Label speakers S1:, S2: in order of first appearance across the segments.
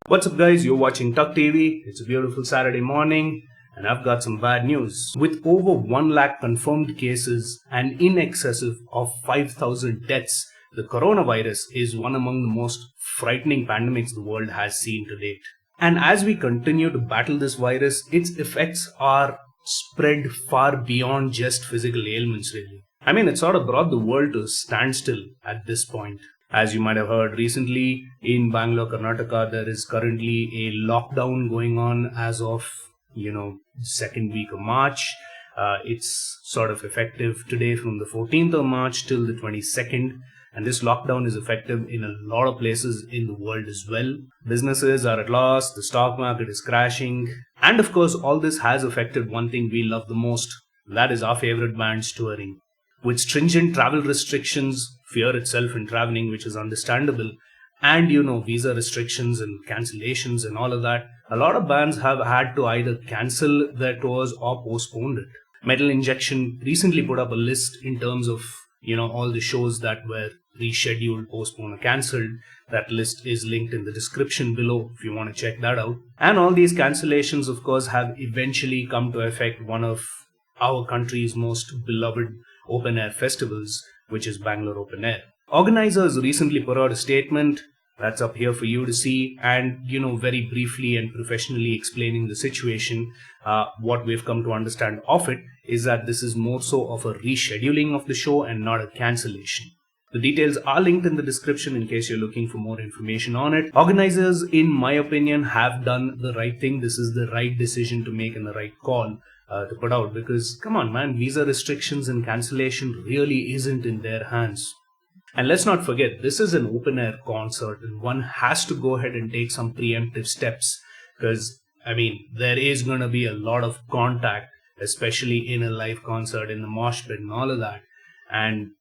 S1: What's up guys, you're watching TUGGtv. It's a beautiful Saturday morning and I've got some bad news. With over 1 lakh confirmed cases and in excess of 5,000 deaths, the coronavirus is one among the most frightening pandemics the world has seen to date. And as we continue to battle this virus, its effects are spread far beyond just physical ailments really. I mean, it sort of brought the world to a standstill at this point. As you might have heard recently, in Bangalore, Karnataka, there is currently a lockdown going on as of, second week of March. It's sort of effective today from the 14th of March till the 22nd. And this lockdown is effective in a lot of places in the world as well. Businesses are at loss, the stock market is crashing. And of course, all this has affected one thing we love the most. That is our favorite bands touring. With stringent travel restrictions, fear itself in traveling, which is understandable, and visa restrictions and cancellations and all of that, a lot of bands have had to either cancel their tours or postpone it. Metalinjection recently put up a list in terms of all the shows that were rescheduled, postponed or cancelled. That list is linked in the description below if you want to check that out. And all these cancellations, of course, have eventually come to affect one of our country's most beloved open air festivals, which is Bangalore Open Air. Organizers recently put out a statement that's up here for you to see, and very briefly and professionally explaining the situation. What we've come to understand of it is that this is more so of a rescheduling of the show and not a cancellation. The details are linked in the description in case you're looking for more information on it. Organizers, in my opinion, have done the right thing. This is the right decision to make and the right call to put out, because come on man, visa restrictions and cancellation really isn't in their hands. And let's not forget, this is an open air concert and one has to go ahead and take some preemptive steps, because there is going to be a lot of contact, especially in a live concert, in the mosh pit and all of that. And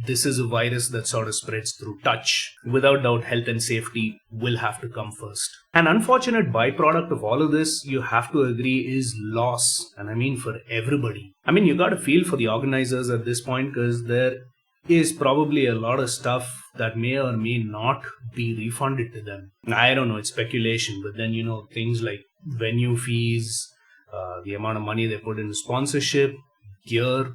S1: this is a virus that sort of spreads through touch. Without doubt, health and safety will have to come first. An unfortunate byproduct of all of this, you have to agree, is loss. And for everybody. You got to feel for the organizers at this point, because there is probably a lot of stuff that may or may not be refunded to them. I don't know, it's speculation, but then things like venue fees, the amount of money they put into sponsorship, gear,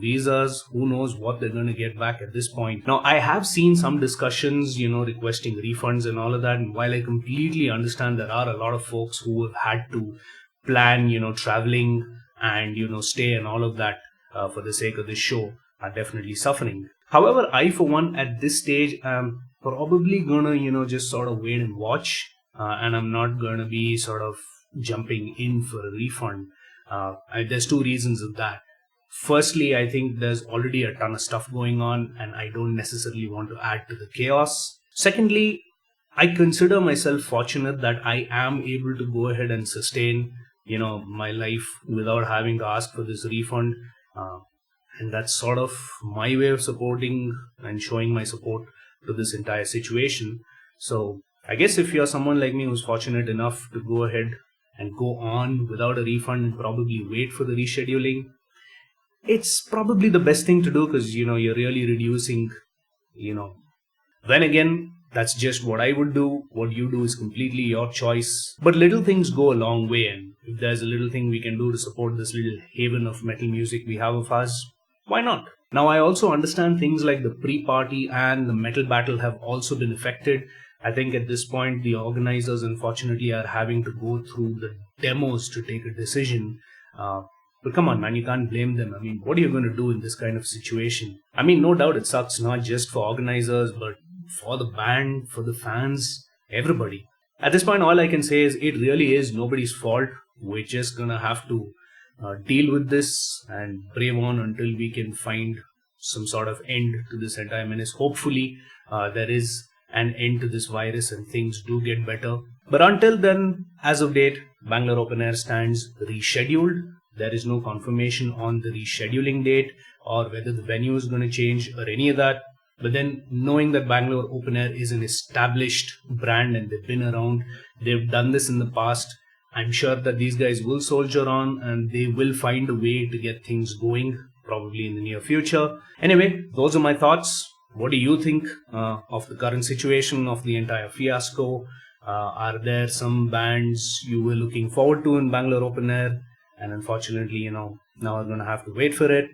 S1: visas, who knows what they're going to get back at this point. Now, I have seen some discussions, requesting refunds and all of that. And while I completely understand there are a lot of folks who have had to plan, traveling and, stay and all of that for the sake of this show, are definitely suffering. However, I, for one, at this stage, am probably gonna, just sort of wait and watch. And I'm not gonna be sort of jumping in for a refund. There's two reasons of that. Firstly, I think there's already a ton of stuff going on and I don't necessarily want to add to the chaos. Secondly, I consider myself fortunate that I am able to go ahead and sustain, my life without having to ask for this refund. And that's sort of my way of supporting and showing my support to this entire situation. So I guess if you're someone like me who's fortunate enough to go ahead and go on without a refund and probably wait for the rescheduling, it's probably the best thing to do, because you're really reducing, Then again, that's just what I would do. What you do is completely your choice. But little things go a long way, and if there's a little thing we can do to support this little haven of metal music we have of us, why not? Now, I also understand things like the pre-party and the metal battle have also been affected. I think at this point, the organizers unfortunately are having to go through the demos to take a decision. But come on, man, you can't blame them. What are you going to do in this kind of situation? No doubt it sucks not just for organizers, but for the band, for the fans, everybody. At this point, all I can say is it really is nobody's fault. We're just going to have to deal with this and brave on until we can find some sort of end to this entire menace. Hopefully, there is an end to this virus and things do get better. But until then, as of date, Bangalore Open Air stands rescheduled. There is no confirmation on the rescheduling date or whether the venue is going to change or any of that. But then knowing that Bangalore Open Air is an established brand and they've been around, they've done this in the past, I'm sure that these guys will soldier on and they will find a way to get things going, probably in the near future. Anyway, those are my thoughts. What do you think of the current situation of the entire fiasco? Are there some bands you were looking forward to in Bangalore Open Air, and unfortunately, now we're going to have to wait for it?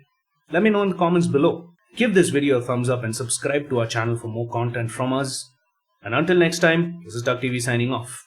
S1: Let me know in the comments below. Give this video a thumbs up and subscribe to our channel for more content from us. And until next time, this is TUGGtv signing off.